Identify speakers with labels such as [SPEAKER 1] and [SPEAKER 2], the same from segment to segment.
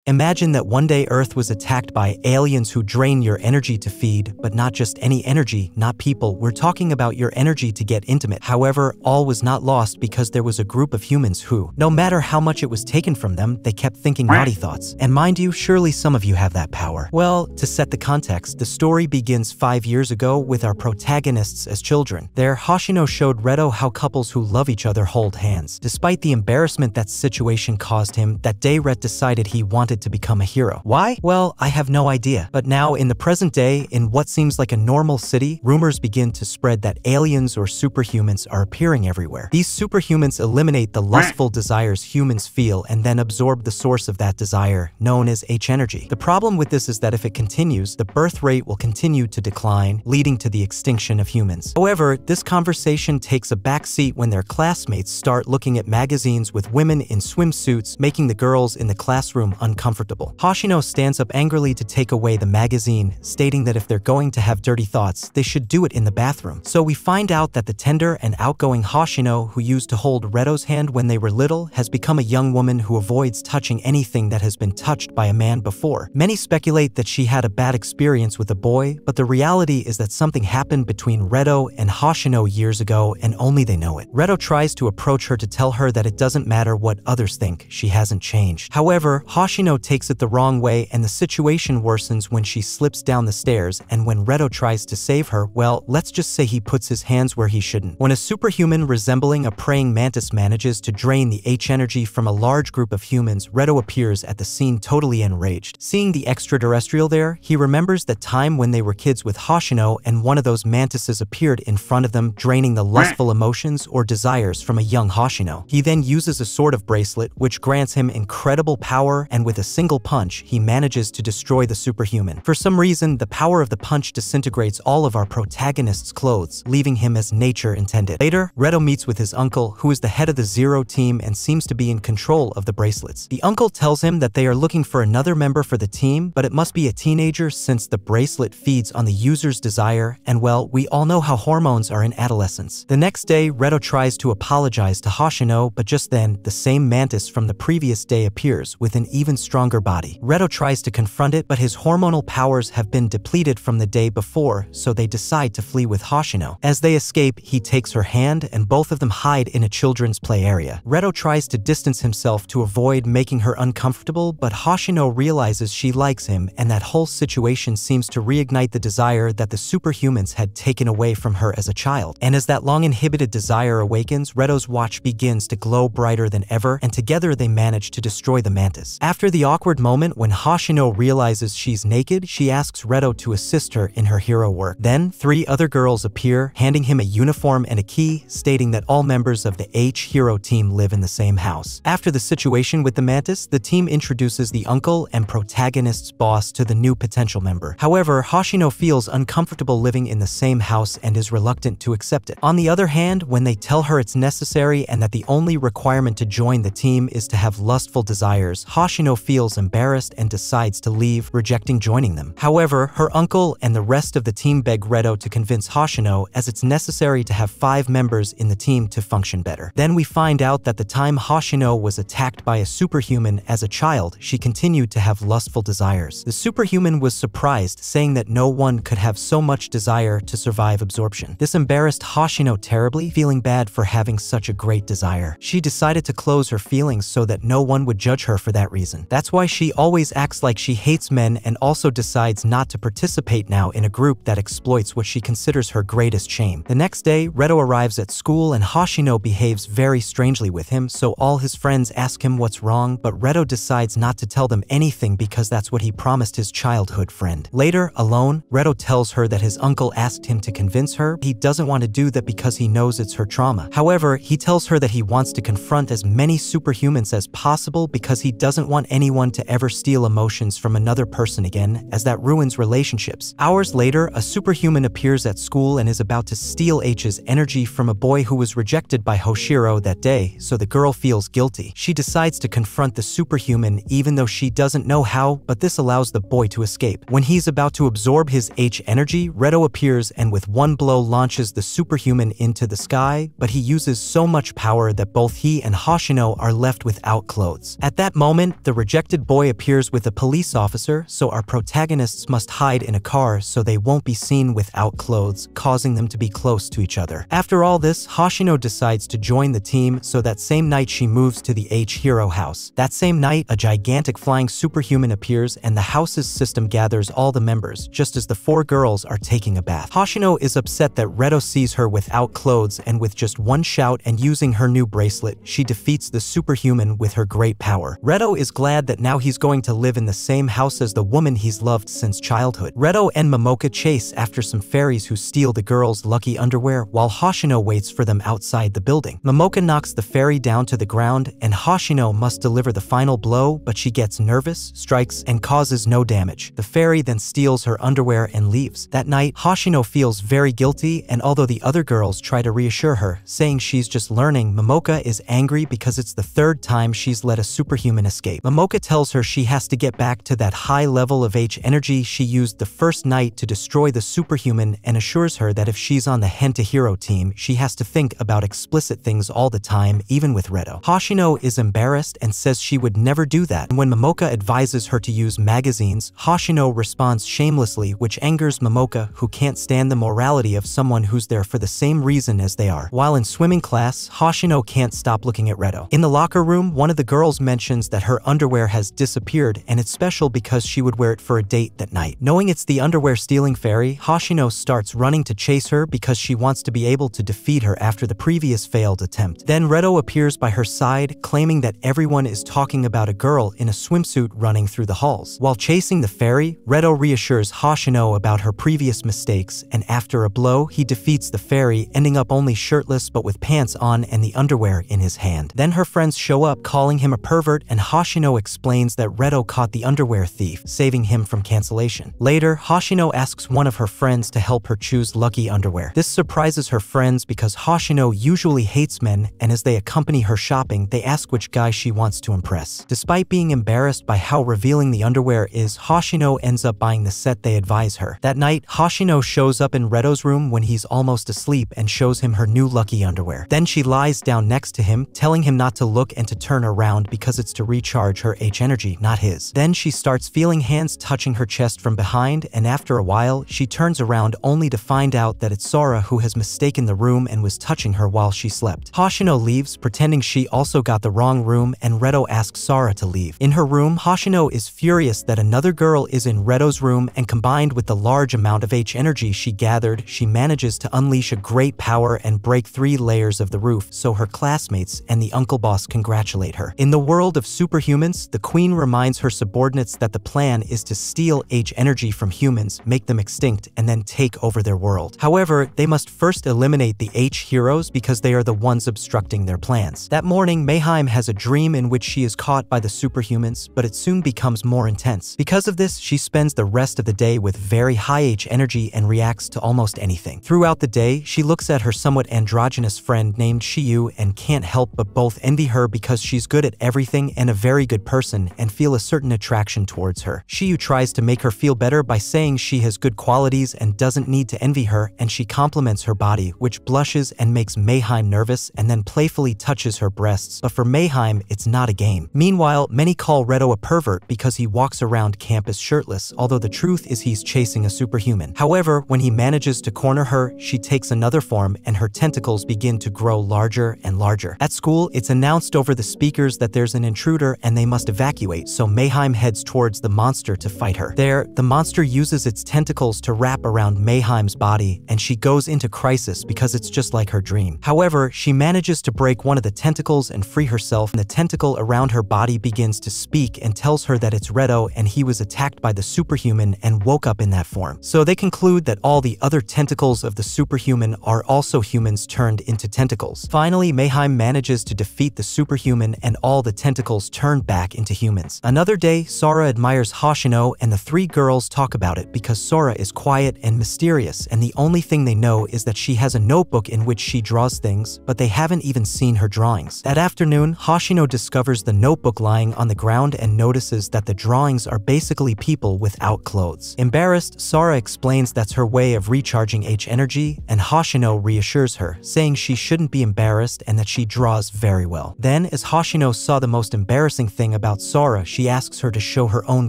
[SPEAKER 1] Imagine that one day Earth was attacked by aliens who drain your energy to feed, but not just any energy, not people. We're talking about your energy to get intimate. However, all was not lost because there was a group of humans who, no matter how much it was taken from them, they kept thinking naughty thoughts. And mind you, surely some of you have that power. Well, to set the context, the story begins 5 years ago with our protagonists as children. There, Hoshino showed Reto how couples who love each other hold hands. Despite the embarrassment that situation caused him, that day Ret decided he wanted to become a hero. Why? Well, I have no idea. But now, in the present day, in what seems like a normal city, rumors begin to spread that aliens or superhumans are appearing everywhere. These superhumans eliminate the lustful desires humans feel and then absorb the source of that desire, known as H-energy. The problem with this is that if it continues, the birth rate will continue to decline, leading to the extinction of humans. However, this conversation takes a backseat when their classmates start looking at magazines with women in swimsuits, making the girls in the classroom uncomfortable. Hoshino stands up angrily to take away the magazine, stating that if they're going to have dirty thoughts, they should do it in the bathroom. So we find out that the tender and outgoing Hoshino, who used to hold Reto's hand when they were little, has become a young woman who avoids touching anything that has been touched by a man before. Many speculate that she had a bad experience with a boy, but the reality is that something happened between Reto and Hoshino years ago and only they know it. Reto tries to approach her to tell her that it doesn't matter what others think, she hasn't changed. However, Hoshino takes it the wrong way and the situation worsens when she slips down the stairs, and when Reto tries to save her, well, let's just say he puts his hands where he shouldn't. When a superhuman resembling a praying mantis manages to drain the H-energy from a large group of humans, Reto appears at the scene totally enraged. Seeing the extraterrestrial there, he remembers that time when they were kids with Hoshino and one of those mantises appeared in front of them, draining the lustful emotions or desires from a young Hoshino. He then uses a sort of bracelet, which grants him incredible power, and with a single punch, he manages to destroy the superhuman. For some reason, the power of the punch disintegrates all of our protagonist's clothes, leaving him as nature intended. Later, Reto meets with his uncle, who is the head of the Zero team and seems to be in control of the bracelets. The uncle tells him that they are looking for another member for the team, but it must be a teenager since the bracelet feeds on the user's desire, and well, we all know how hormones are in adolescence. The next day, Reto tries to apologize to Hoshino, but just then, the same mantis from the previous day appears with an even stronger body. Reto tries to confront it, but his hormonal powers have been depleted from the day before, so they decide to flee with Hoshino. As they escape, he takes her hand and both of them hide in a children's play area. Reto tries to distance himself to avoid making her uncomfortable, but Hoshino realizes she likes him, and that whole situation seems to reignite the desire that the superhumans had taken away from her as a child. And as that long-inhibited desire awakens, Reto's watch begins to glow brighter than ever, and together they manage to destroy the mantis. After the awkward moment when Hoshino realizes she's naked, she asks Reto to assist her in her hero work. Then, 3 other girls appear, handing him a uniform and a key, stating that all members of the H-Hero team live in the same house. After the situation with the mantis, the team introduces the uncle and protagonist's boss to the new potential member. However, Hoshino feels uncomfortable living in the same house and is reluctant to accept it. On the other hand, when they tell her it's necessary and that the only requirement to join the team is to have lustful desires, Hoshino feels embarrassed and decides to leave, rejecting joining them. However, her uncle and the rest of the team beg Reto to convince Hoshino, as it's necessary to have 5 members in the team to function better. Then we find out that the time Hoshino was attacked by a superhuman as a child, she continued to have lustful desires. The superhuman was surprised, saying that no one could have so much desire to survive absorption. This embarrassed Hoshino terribly, feeling bad for having such a great desire. She decided to close her feelings so that no one would judge her for that reason. That's why she always acts like she hates men and also decides not to participate now in a group that exploits what she considers her greatest shame. The next day, Reto arrives at school and Hoshino behaves very strangely with him, so all his friends ask him what's wrong, but Reto decides not to tell them anything because that's what he promised his childhood friend. Later, alone, Reto tells her that his uncle asked him to convince her. He doesn't want to do that because he knows it's her trauma. However, he tells her that he wants to confront as many superhumans as possible because he doesn't want anyone to ever steal emotions from another person again, as that ruins relationships. Hours later, a superhuman appears at school and is about to steal H's energy from a boy who was rejected by Hoshiro that day, so the girl feels guilty. She decides to confront the superhuman even though she doesn't know how, but this allows the boy to escape. When he's about to absorb his H energy, Reto appears and with one blow launches the superhuman into the sky, but he uses so much power that both he and Hoshino are left without clothes. At that moment, the rejected dejected boy appears with a police officer, so our protagonists must hide in a car so they won't be seen without clothes, causing them to be close to each other. After all this, Hoshino decides to join the team, so that same night she moves to the H-Hero house. That same night, a gigantic flying superhuman appears and the house's system gathers all the members, just as the 4 girls are taking a bath. Hoshino is upset that Reto sees her without clothes, and with just one shout and using her new bracelet, she defeats the superhuman with her great power. Reto is glad that now he's going to live in the same house as the woman he's loved since childhood. Reto and Momoka chase after some fairies who steal the girls' lucky underwear, while Hoshino waits for them outside the building. Momoka knocks the fairy down to the ground, and Hoshino must deliver the final blow, but she gets nervous, strikes, and causes no damage. The fairy then steals her underwear and leaves. That night, Hoshino feels very guilty, and although the other girls try to reassure her, saying she's just learning, Momoka is angry because it's the 3rd time she's let a superhuman escape. Momoka tells her she has to get back to that high level of H energy she used the first night to destroy the superhuman, and assures her that if she's on the Henta Hero team, she has to think about explicit things all the time, even with Reto. Hoshino is embarrassed and says she would never do that, and when Momoka advises her to use magazines, Hoshino responds shamelessly, which angers Momoka, who can't stand the morality of someone who's there for the same reason as they are. While in swimming class, Hoshino can't stop looking at Reto. In the locker room, one of the girls mentions that her underwear has disappeared, and it's special because she would wear it for a date that night. Knowing it's the underwear-stealing fairy, Hoshino starts running to chase her because she wants to be able to defeat her after the previous failed attempt. Then Reto appears by her side, claiming that everyone is talking about a girl in a swimsuit running through the halls. While chasing the fairy, Reto reassures Hoshino about her previous mistakes, and after a blow, he defeats the fairy, ending up only shirtless but with pants on and the underwear in his hand. Then her friends show up, calling him a pervert, and Hoshino explains that Reto caught the underwear thief, saving him from cancellation. Later, Hoshino asks one of her friends to help her choose lucky underwear. This surprises her friends because Hoshino usually hates men, and as they accompany her shopping, they ask which guy she wants to impress. Despite being embarrassed by how revealing the underwear is, Hoshino ends up buying the set they advise her. That night, Hoshino shows up in Reto's room when he's almost asleep and shows him her new lucky underwear. Then she lies down next to him, telling him not to look and to turn around because it's to recharge her H energy, not his. Then she starts feeling hands touching her chest from behind, and after a while, she turns around only to find out that it's Sora who has mistaken the room and was touching her while she slept. Hoshino leaves, pretending she also got the wrong room, and Reto asks Sora to leave. In her room, Hoshino is furious that another girl is in Reto's room, and combined with the large amount of H energy she gathered, she manages to unleash a great power and break 3 layers of the roof, so her classmates and the uncle boss congratulate her. In the world of superhumans, the queen reminds her subordinates that the plan is to steal H energy from humans, make them extinct, and then take over their world. However, they must first eliminate the H heroes because they are the ones obstructing their plans. That morning, Mayheim has a dream in which she is caught by the superhumans, but it soon becomes more intense. Because of this, she spends the rest of the day with very high H energy and reacts to almost anything. Throughout the day, she looks at her somewhat androgynous friend named Shiyu and can't help but both envy her because she's good at everything and a very good person, and feel a certain attraction towards her. Shiyu tries to make her feel better by saying she has good qualities and doesn't need to envy her, and she compliments her body, which blushes and makes Mayheim nervous, and then playfully touches her breasts, but for Mayheim, it's not a game. Meanwhile, many call Reto a pervert because he walks around campus shirtless, although the truth is he's chasing a superhuman. However, when he manages to corner her, she takes another form and her tentacles begin to grow larger and larger. At school, it's announced over the speakers that there's an intruder and they must evacuate, so Mayheim heads towards the monster to fight her. There, the monster uses its tentacles to wrap around Mayheim's body, and she goes into crisis because it's just like her dream. However, she manages to break one of the tentacles and free herself, and the tentacle around her body begins to speak and tells her that it's Reto and he was attacked by the superhuman and woke up in that form. So they conclude that all the other tentacles of the superhuman are also humans turned into tentacles. Finally, Mayheim manages to defeat the superhuman and all the tentacles turn back into humans. Another day, Sora admires Hoshino and the 3 girls talk about it because Sora is quiet and mysterious, and the only thing they know is that she has a notebook in which she draws things, but they haven't even seen her drawings. That afternoon, Hoshino discovers the notebook lying on the ground and notices that the drawings are basically people without clothes. Embarrassed, Sora explains that's her way of recharging H energy, and Hoshino reassures her, saying she shouldn't be embarrassed and that she draws very well. Then, as Hoshino saw the most embarrassing thing about Sora, she asks her to show her own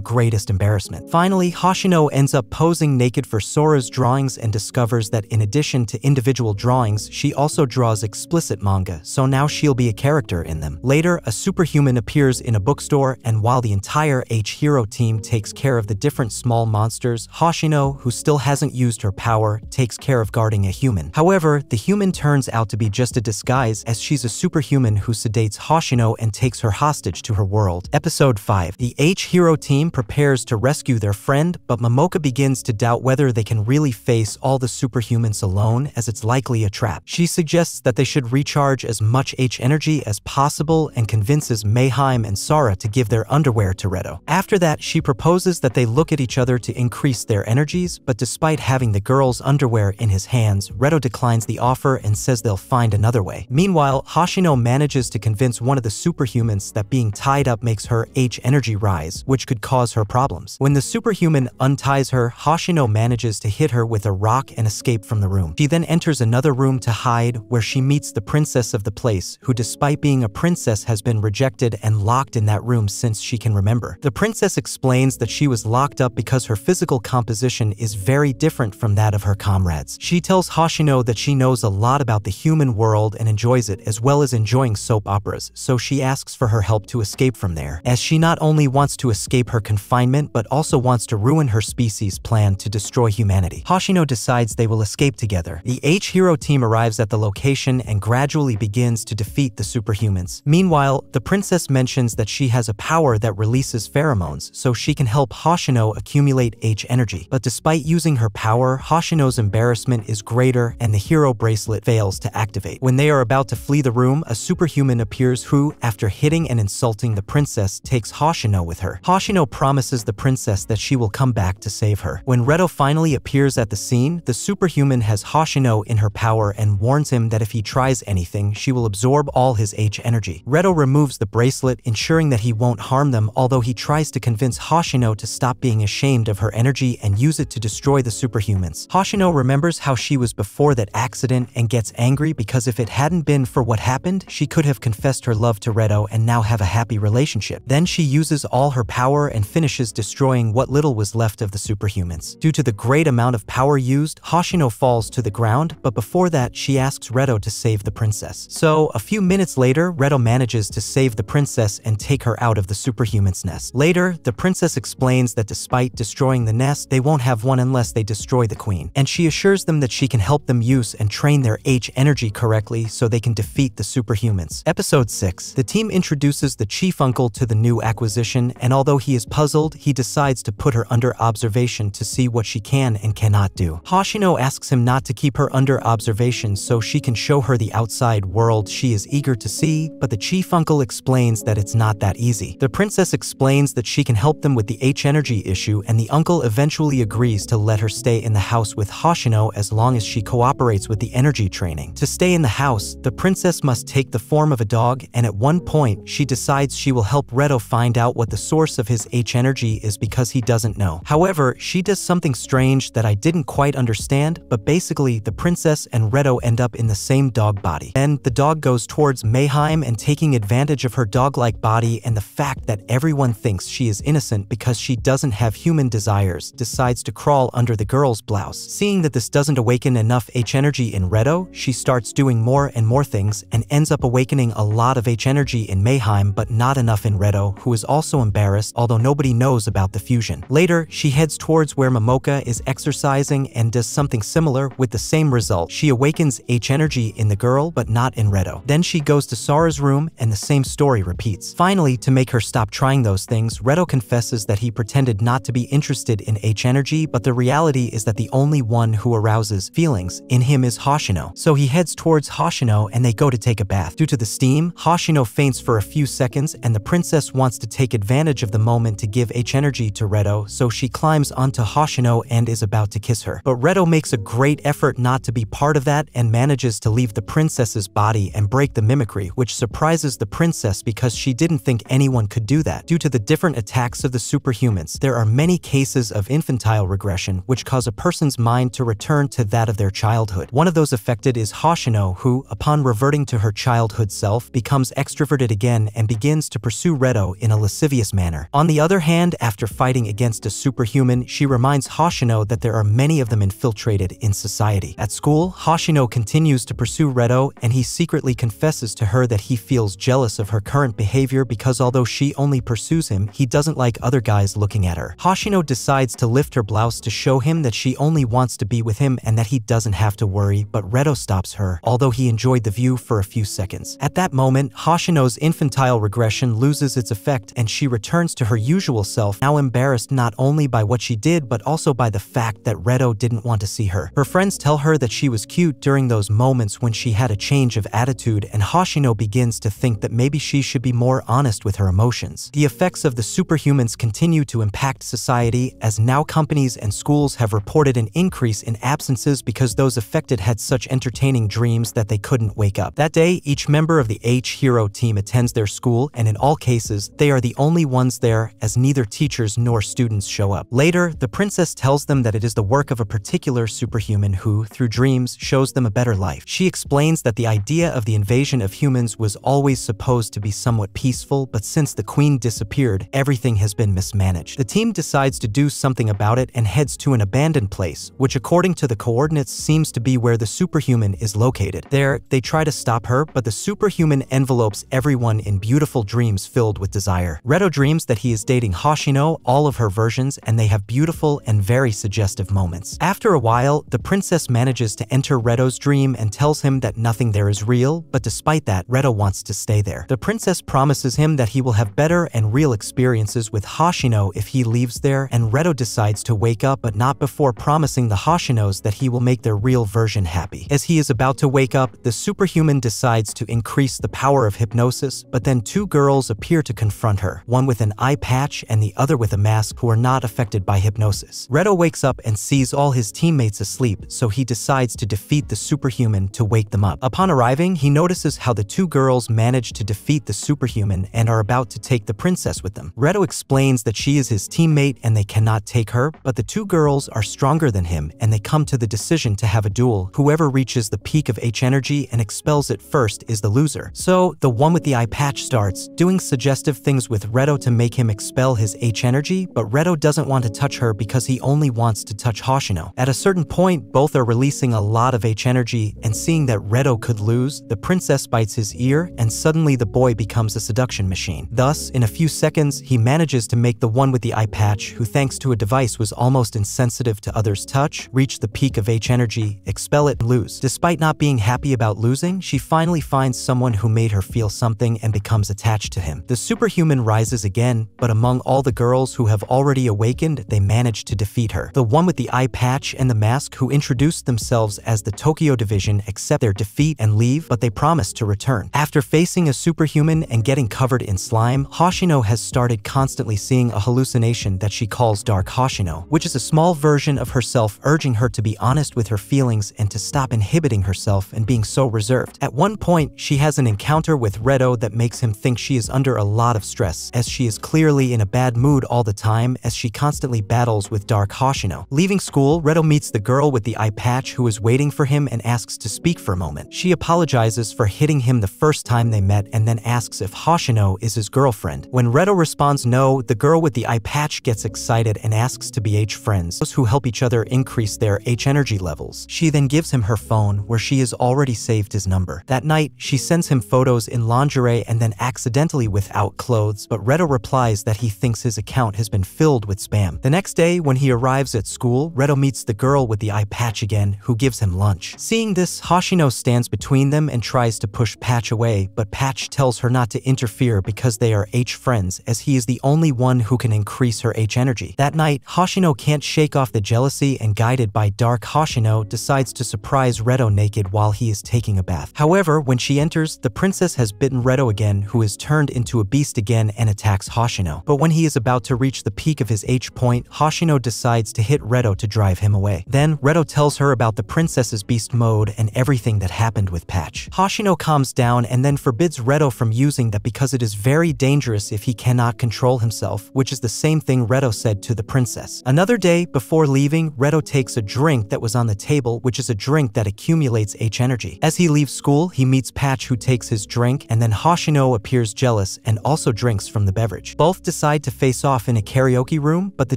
[SPEAKER 1] greatest embarrassment. Finally, Hoshino ends up posing naked for Sora's drawings and discovers that in addition to individual drawings, she also draws explicit manga, so now she'll be a character in them. Later, a superhuman appears in a bookstore, and while the entire H-Hero team takes care of the different small monsters, Hoshino, who still hasn't used her power, takes care of guarding a human. However, the human turns out to be just a disguise, as she's a superhuman who sedates Hoshino and takes her hostage to her world. Episode 5. The H-Hero team prepares to rescue their friend, but Momoka begins to doubt whether they can really face all the superhumans alone, as it's likely a trap. She suggests that they should recharge as much H-energy as possible and convinces Mayheim and Sara to give their underwear to Redo. After that, she proposes that they look at each other to increase their energies, but despite having the girl's underwear in his hands, Redo declines the offer and says they'll find another way. Meanwhile, Hoshino manages to convince one of the superhumans that being tied up makes her H-energy rise, which could cause her problems. When the superhuman unties her, Hoshino manages to hit her with a rock and escape from the room. She then enters another room to hide, where she meets the princess of the place, who despite being a princess has been rejected and locked in that room since she can remember. The princess explains that she was locked up because her physical composition is very different from that of her comrades. She tells Hoshino that she knows a lot about the human world and enjoys it, as well as enjoying soap operas, so she asks for her help to escape from there, as she not only wants to escape her confinement but also wants to ruin her species' plan to destroy humanity. Hoshino decides they will escape together. The H-Hero team arrives at the location and gradually begins to defeat the superhumans. Meanwhile, the princess mentions that she has a power that releases pheromones, so she can help Hoshino accumulate H-energy. But despite using her power, Hoshino's embarrassment is greater and the hero bracelet fails to activate. When they are about to flee the room, a superhuman appears who, after hitting and insulting the princess, takes Hoshino with her. Hoshino promises the princess that she will come back to save her. When Redo finally appears at the scene, the superhuman has Hoshino in her power and warns him that if he tries anything, she will absorb all his H-energy. Redo removes the bracelet, ensuring that he won't harm them, although he tries to convince Hoshino to stop being ashamed of her energy and use it to destroy the superhumans. Hoshino remembers how she was before that accident and gets angry because if it hadn't been for what happened, she could have confessed her love to Redo and now have a happy relationship. Then she uses all her power and finishes destroying what little was left of the superhumans. Due to the great amount of power used, Hoshino falls to the ground, but before that, she asks Redo to save the princess. So, a few minutes later, Redo manages to save the princess and take her out of the superhuman's nest. Later, the princess explains that despite destroying the nest, they won't have one unless they destroy the queen. And she assures them that she can help them use and train their H-energy correctly so they can defeat the superhumans. Episode 6. The team introduces the chief uncle to the new acquisition, and although he is puzzled, he decides to put her under observation to see what she can and cannot do. Hoshino asks him not to keep her under observation so she can show her the outside world she is eager to see, but the chief uncle explains that it's not that easy. The princess explains that she can help them with the H-energy issue, and the uncle eventually agrees to let her stay in the house with Hoshino as long as she cooperates with the energy training. To stay in the house, the princess must take the form of a dog, and at one point, she decides she will help Redo find out what the source of his H-energy is because he doesn't know. However, she does something strange that I didn't quite understand, but basically, the princess and Redo end up in the same dog body. Then, the dog goes towards Mayheim and taking advantage of her dog-like body and the fact that everyone thinks she is innocent because she doesn't have human desires, decides to crawl under the girl's blouse. Seeing that this doesn't awaken enough H-energy in Redo, she starts doing more and more things and ends up awakening a lot of H-energy in Mayheim, but not enough in Redo, who is also embarrassed, although nobody knows about the fusion. Later, she heads towards where Momoka is exercising and does something similar with the same result. She awakens H-energy in the girl, but not in Redo. Then she goes to Sara's room and the same story repeats. Finally, to make her stop trying those things, Redo confesses that he pretended not to be interested in H-energy, but the reality is that the only one who arouses feelings in him is Hoshino. So he heads towards Hoshino and they go to take a bath. Due to the steam, Hoshino faints for a few seconds and the princess wants to take advantage of the moment to give H-energy to Redo, so she climbs onto Hoshino and is about to kiss her. But Redo makes a great effort not to be part of that and manages to leave the princess's body and break the mimicry, which surprises the princess because she didn't think anyone could do that. Due to the different attacks of the superhumans, there are many cases of infantile regression which cause a person's mind to return to that of their childhood. One of those affected is Hoshino, who, upon reverting to her childhood self, becomes extroverted again and begins to pursue pursue Redo in a lascivious manner. On the other hand, after fighting against a superhuman, she reminds Hoshino that there are many of them infiltrated in society. At school, Hoshino continues to pursue Redo, and he secretly confesses to her that he feels jealous of her current behavior because although she only pursues him, he doesn't like other guys looking at her. Hoshino decides to lift her blouse to show him that she only wants to be with him and that he doesn't have to worry, but Redo stops her, although he enjoyed the view for a few seconds. At that moment, Hoshino's infantile regression loses its effect and she returns to her usual self, now embarrassed not only by what she did but also by the fact that Redo didn't want to see her. Her friends tell her that she was cute during those moments when she had a change of attitude, and Hoshino begins to think that maybe she should be more honest with her emotions. The effects of the superhumans continue to impact society, as now companies and schools have reported an increase in absences because those affected had such entertaining dreams that they couldn't wake up. That day, each member of the H-Hero team attends their school, and in all cases, they are the only ones there, as neither teachers nor students show up. Later, the princess tells them that it is the work of a particular superhuman who, through dreams, shows them a better life. She explains that the idea of the invasion of humans was always supposed to be somewhat peaceful, but since the queen disappeared, everything has been mismanaged. The team decides to do something about it and heads to an abandoned place, which according to the coordinates seems to be where the superhuman is located. There, they try to stop her, but the superhuman envelopes everyone in beautiful dreams filled with desire. Redo dreams that he is dating Hoshino, all of her versions, and they have beautiful and very suggestive moments. After a while, the princess manages to enter Redo's dream and tells him that nothing there is real, but despite that, Redo wants to stay there. The princess promises him that he will have better and real experiences with Hoshino if he leaves there, and Redo decides to wake up, but not before promising the Hoshinos that he will make their real version happy. As he is about to wake up, the superhuman decides to increase the power of hypnosis, but then two girls appear to confront her, one with an eye patch and the other with a mask, who are not affected by hypnosis. Redo wakes up and sees all his teammates asleep, so he decides to defeat the superhuman to wake them up. Upon arriving, he notices how the two girls manage to defeat the superhuman and are about to take the princess with them. Redo explains that she is his teammate and they cannot take her, but the two girls are stronger than him and they come to the decision to have a duel. Whoever reaches the peak of H energy and expels it first is the loser. So, the one with the eye patch starts doing suggestive things with Redo to make him expel his H energy, but Redo doesn't want to touch her because he only wants to touch Hoshino. At a certain point, both are releasing a lot of H energy, and seeing that Redo could lose, the princess bites his ear, and suddenly the boy becomes a seduction machine. Thus, in a few seconds, he manages to make the one with the eye patch, who thanks to a device was almost insensitive to others' touch, reach the peak of H energy, expel it, and lose. Despite not being happy about losing, she finally finds someone who made her feel something and becomes attached to him. The superhuman rises again, but among all the girls who have already awakened, they manage to defeat her. The one with the eye patch and the mask, who introduced themselves as the Tokyo Division, accept their defeat and leave, but they promise to return. After facing a superhuman and getting covered in slime, Hoshino has started constantly seeing a hallucination that she calls Dark Hoshino, which is a small version of herself urging her to be honest with her feelings and to stop inhibiting herself and being so reserved. At one point, she has an encounter with Redo that makes him think she is under a lot of stress, as she is clearly in a bad mood all the time as she constantly battles with Dark Hoshino. Leaving school, Redo meets the girl with the eye patch who is waiting for him and asks to speak for a moment. She apologizes for hitting him the first time they met and then asks if Hoshino is his girlfriend. When Redo responds no, the girl with the eye patch gets excited and asks to be H friends, those who help each other increase their H energy levels. She then gives him her phone, where she has already saved his number. That night, she sends him photos in lingerie and then accidentally without clothes, but Redo replies that he thinks his account has been filled with spam. The next day, when he arrives at school, Redo meets the girl with the eye patch again, who gives him lunch. Seeing this, Hoshino stands between them and tries to push Patch away, but Patch tells her not to interfere because they are H friends, as he is the only one who can increase her H energy. That night, Hoshino can't shake off the jealousy and, guided by Dark Hoshino, decides to surprise Redo naked while he is taking a bath. However, when she enters, the princess has bitten Redo again, who is turned into a beast again and attacks Hoshino. But when he is about to reach the peak of his H point, Hoshino decides to hit Redo to drive him away. Then, Redo tells her about the princess's beast mode and everything that happened with Patch. Hoshino calms down and then forbids Redo from using that because it is very dangerous if he cannot control himself, which is the same thing Redo said to the princess. Another day, before leaving, Redo takes a drink that was on the table, which is a drink that accumulates H energy. As he leaves school, he meets Patch, who takes his drink, and then Hoshino appears jealous glass and also drinks from the beverage. Both decide to face off in a karaoke room, but the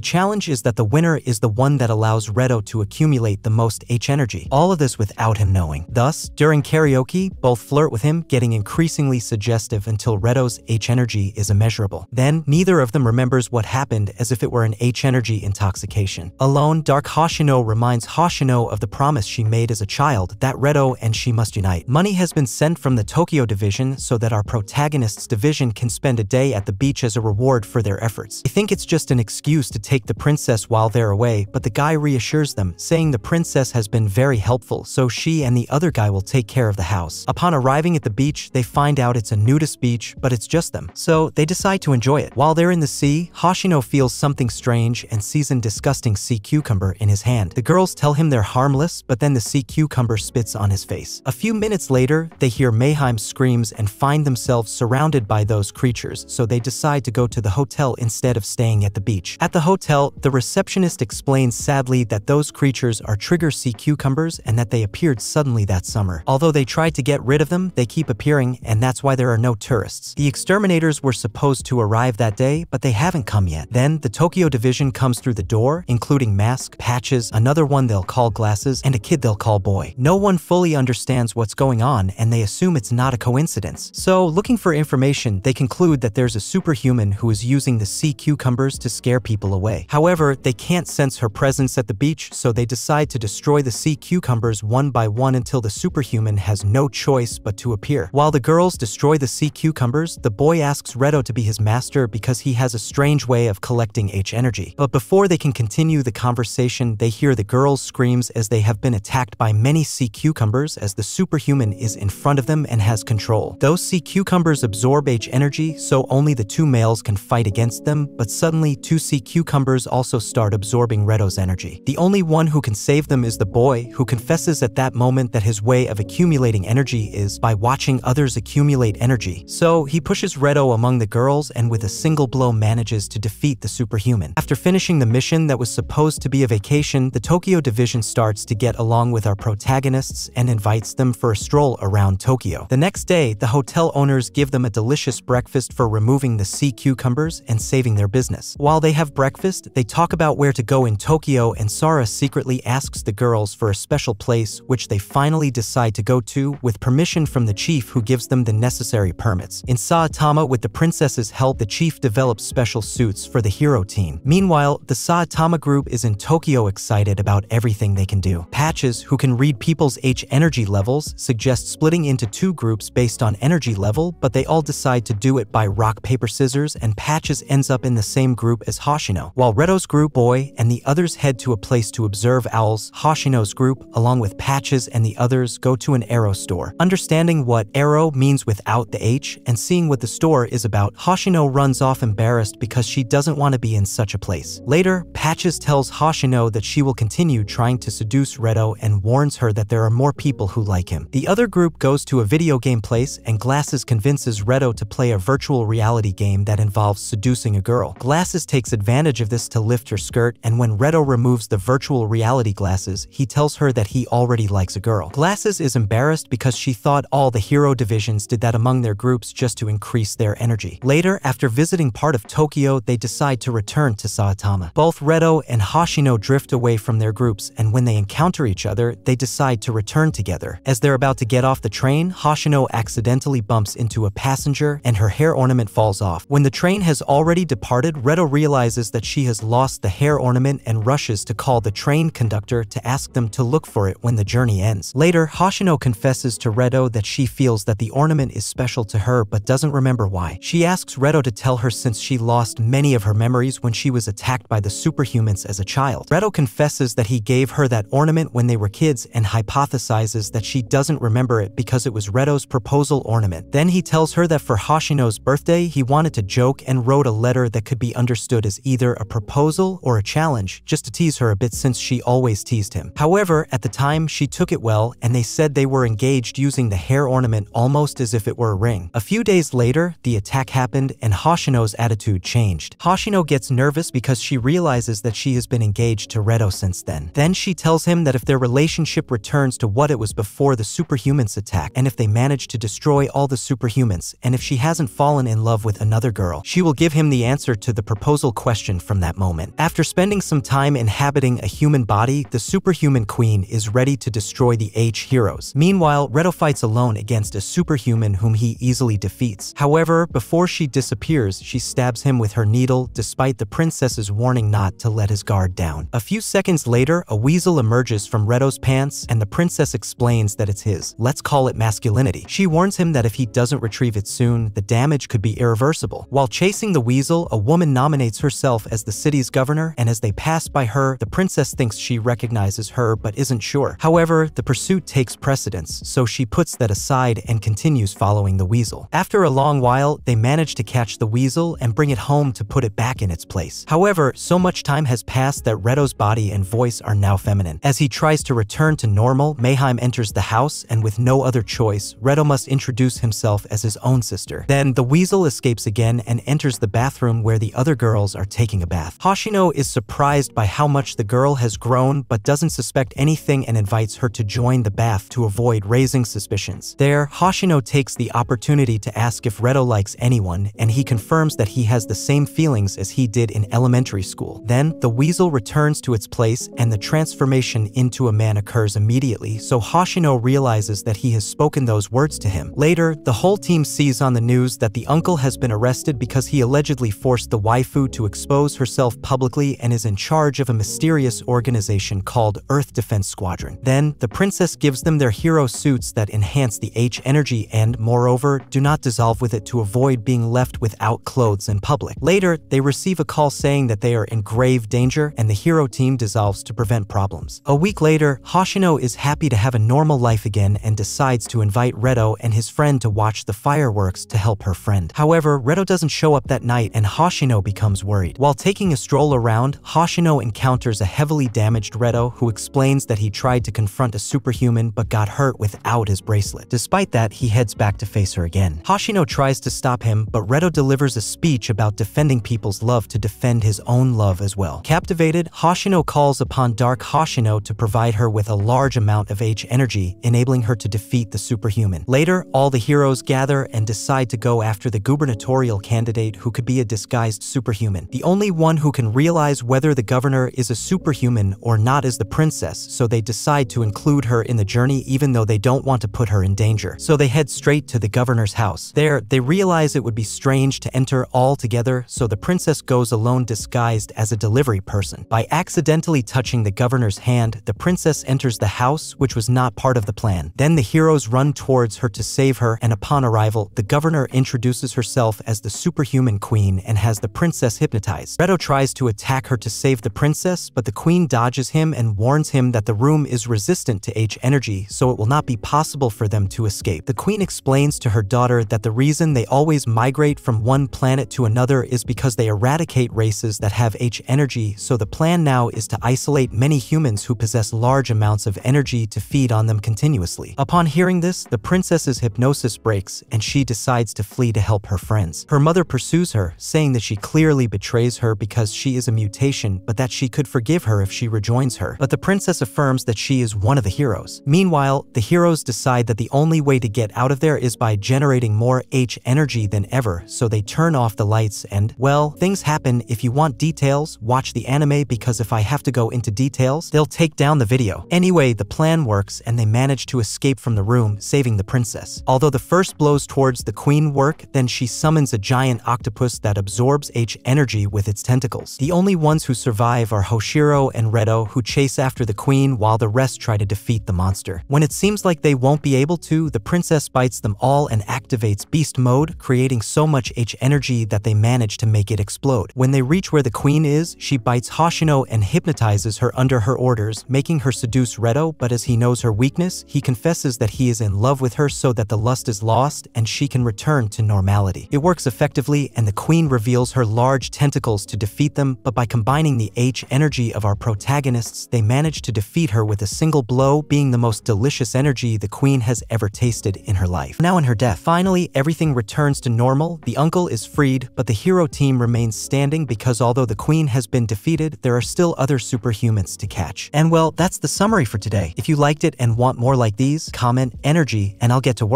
[SPEAKER 1] challenge is that the winner is the one that allows Redo to accumulate the most H energy. All of this without him knowing. Thus, during karaoke, both flirt with him, getting increasingly suggestive until Redo's H energy is immeasurable. Then, neither of them remembers what happened as if it were an H energy intoxication. Alone, Dark Hoshino reminds Hoshino of the promise she made as a child that Redo and she must unite. Money has been sent from the Tokyo division so that our protagonist's division can spend a day at the beach as a reward for their efforts. They think it's just an excuse to take the princess while they're away, but the guy reassures them, saying the princess has been very helpful, so she and the other guy will take care of the house. Upon arriving at the beach, they find out it's a nudist beach, but it's just them, so they decide to enjoy it. While they're in the sea, Hoshino feels something strange and sees a disgusting sea cucumber in his hand. The girls tell him they're harmless, but then the sea cucumber spits on his face. A few minutes later, they hear Mayheim's screams and find themselves surrounded by those creatures, so they decide to go to the hotel instead of staying at the beach. At the hotel, the receptionist explains sadly that those creatures are trigger sea cucumbers and that they appeared suddenly that summer. Although they tried to get rid of them, they keep appearing, and that's why there are no tourists. The exterminators were supposed to arrive that day, but they haven't come yet. Then, the Tokyo division comes through the door, including Mask, Patches, another one they'll call Glasses, and a kid they'll call Boy. No one fully understands what's going on, and they assume it's not a coincidence. So, looking for information, they conclude that there's a superhuman who is using the sea cucumbers to scare people away. However, they can't sense her presence at the beach, so they decide to destroy the sea cucumbers one by one until the superhuman has no choice but to appear. While the girls destroy the sea cucumbers, the boy asks Redo to be his master because he has a strange way of collecting H energy. But before they can continue the conversation, they hear the girls' screams as they have been attacked by many sea cucumbers as the superhuman is in front of them and has control. Those sea cucumbers absorb H energy, so only the two males can fight against them, but suddenly two sea cucumbers also start absorbing Redo's energy. The only one who can save them is the boy, who confesses at that moment that his way of accumulating energy is by watching others accumulate energy. So he pushes Redo among the girls and with a single blow manages to defeat the superhuman. After finishing the mission that was supposed to be a vacation, the Tokyo division starts to get along with our protagonists and invites them for a stroll around Tokyo. The next day, the hotel owners give them a delicious breakfast for removing the sea cucumbers and saving their business. While they have breakfast, they talk about where to go in Tokyo, and Sara secretly asks the girls for a special place which they finally decide to go to with permission from the chief, who gives them the necessary permits. In Saitama, with the princess's help, the chief develops special suits for the hero team. Meanwhile, the Saitama group is in Tokyo excited about everything they can do. Patches, who can read people's H energy levels, suggests splitting into two groups based on energy level, but they all decide to do it by rock, paper, scissors, and Patches ends up in the same group as Hoshino. While Redo's group, Boy, and the others head to a place to observe owls, Hoshino's group, along with Patches and the others, go to an arrow store. Understanding what arrow means without the H and seeing what the store is about, Hoshino runs off embarrassed because she doesn't want to be in such a place. Later, Patches tells Hoshino that she will continue trying to seduce Redo and warns her that there are more people who like him. The other group goes to a video game place, and Glasses convinces Redo to play a virtual reality game that involves seducing a girl. Glasses takes advantage of this to lift her skirt, and when Redo removes the virtual reality glasses, he tells her that he already likes a girl. Glasses is embarrassed because she thought all the hero divisions did that among their groups just to increase their energy. Later, after visiting part of Tokyo, they decide to return to Saitama. Both Redo and Hoshino drift away from their groups, and when they encounter each other, they decide to return together. As they're about to get off the train, Hoshino accidentally bumps into a passenger and her hair ornament falls off. When the train has already departed, Redo realizes that she has lost the hair ornament and rushes to call the train conductor to ask them to look for it when the journey ends. Later, Hoshino confesses to Redo that she feels that the ornament is special to her but doesn't remember why. She asks Redo to tell her since she lost many of her memories when she was attacked by the superhumans as a child. Redo confesses that he gave her that ornament when they were kids and hypothesizes that she doesn't remember it because it was Redo's proposal ornament. Then he tells her that for Hoshino's birthday, he wanted to joke and wrote a letter that could be understood as either a proposal or a challenge, just to tease her a bit since she always teased him. However, at the time, she took it well, and they said they were engaged using the hair ornament almost as if it were a ring. A few days later, the attack happened and Hoshino's attitude changed. Hoshino gets nervous because she realizes that she has been engaged to Redo since then. Then she tells him that if their relationship returns to what it was before the superhumans attack, and if they manage to destroy all the superhumans, and if she hasn't fallen in love with another girl. She will give him the answer to the proposal question from that moment. After spending some time inhabiting a human body, the superhuman queen is ready to destroy the H-heroes. Meanwhile, Redo fights alone against a superhuman whom he easily defeats. However, before she disappears, she stabs him with her needle despite the princess's warning not to let his guard down. A few seconds later, a weasel emerges from Redo's pants and the princess explains that it's his. Let's call it masculinity. She warns him that if he doesn't retrieve it soon, the damage could be irreversible. While chasing the weasel, a woman nominates herself as the city's governor, and as they pass by her, the princess thinks she recognizes her but isn't sure. However, the pursuit takes precedence, so she puts that aside and continues following the weasel. After a long while, they manage to catch the weasel and bring it home to put it back in its place. However, so much time has passed that Redo's body and voice are now feminine. As he tries to return to normal, Mayhem enters the house, and with no other choice, Redo must introduce himself as his own sister. Then, the weasel escapes again and enters the bathroom where the other girls are taking a bath. Hoshino is surprised by how much the girl has grown but doesn't suspect anything and invites her to join the bath to avoid raising suspicions. There, Hoshino takes the opportunity to ask if Redo likes anyone, and he confirms that he has the same feelings as he did in elementary school. Then, the weasel returns to its place and the transformation into a man occurs immediately, so Hoshino realizes that he has spoken those words to him. Later, the whole team sees on the news that the uncle has been arrested because he allegedly forced the waifu to expose herself publicly and is in charge of a mysterious organization called Earth Defense Squadron. Then, the princess gives them their hero suits that enhance the H energy and, moreover, do not dissolve with it to avoid being left without clothes in public. Later, they receive a call saying that they are in grave danger and the hero team dissolves to prevent problems. A week later, Hoshino is happy to have a normal life again and decides to invite Redo and his friend to watch the fireworks to help her friend. However, Redo doesn't show up that night and Hoshino becomes worried. While taking a stroll around, Hoshino encounters a heavily damaged Redo who explains that he tried to confront a superhuman but got hurt without his bracelet. Despite that, he heads back to face her again. Hoshino tries to stop him, but Redo delivers a speech about defending people's love to defend his own love as well. Captivated, Hoshino calls upon Dark Hoshino to provide her with a large amount of H energy, enabling her to defeat the superhuman. Later, all the heroes gather and decide to go after the gubernatorial candidate who could be a disguised superhuman. The only one who can realize whether the governor is a superhuman or not is the princess, so they decide to include her in the journey even though they don't want to put her in danger. So they head straight to the governor's house. There, they realize it would be strange to enter all together, so the princess goes alone disguised as a delivery person. By accidentally touching the governor's hand, the princess enters the house, which was not part of the plan. Then the heroes run towards her to save her, and upon arrival, the governor introduces herself as the superhuman queen and has the princess hypnotized. Redo tries to attack her to save the princess, but the queen dodges him and warns him that the room is resistant to H energy, so it will not be possible for them to escape. The queen explains to her daughter that the reason they always migrate from one planet to another is because they eradicate races that have H energy, so the plan now is to isolate many humans who possess large amounts of energy to feed on them continuously. Upon hearing this, the princess's hypnosis breaks and she decides to flee to help her friends. Her mother pursues her, saying that she clearly betrays her because she is a mutation, but that she could forgive her if she rejoins her. But the princess affirms that she is one of the heroes. Meanwhile, the heroes decide that the only way to get out of there is by generating more H energy than ever, so they turn off the lights and, well, things happen. If you want details, watch the anime because if I have to go into details, they'll take down the video. Anyway, the plan works and they manage to escape from the room, saving the princess. Although the first blows towards the queen work, then she summons a giant octopus that absorbs H energy with its tentacles. The only ones who survive are Hoshiro and Redo, who chase after the queen while the rest try to defeat the monster. When it seems like they won't be able to, the princess bites them all and activates beast mode, creating so much H energy that they manage to make it explode. When they reach where the queen is, she bites Hoshino and hypnotizes her under her orders, making her seduce Redo, but as he knows her weakness, he confesses that he is in love with her so that the lust is lost and she can return to normality. It works effectively and the queen reveals her large tentacles to defeat them, but by combining the H energy of our protagonists, they manage to defeat her with a single blow, being the most delicious energy the queen has ever tasted in her life. Now in her death, finally everything returns to normal, the uncle is freed, but the hero team remains standing because although the queen has been defeated, there are still other superhumans to catch. And well, that's the summary for today. If you liked it and want more like these, comment energy and I'll get to work.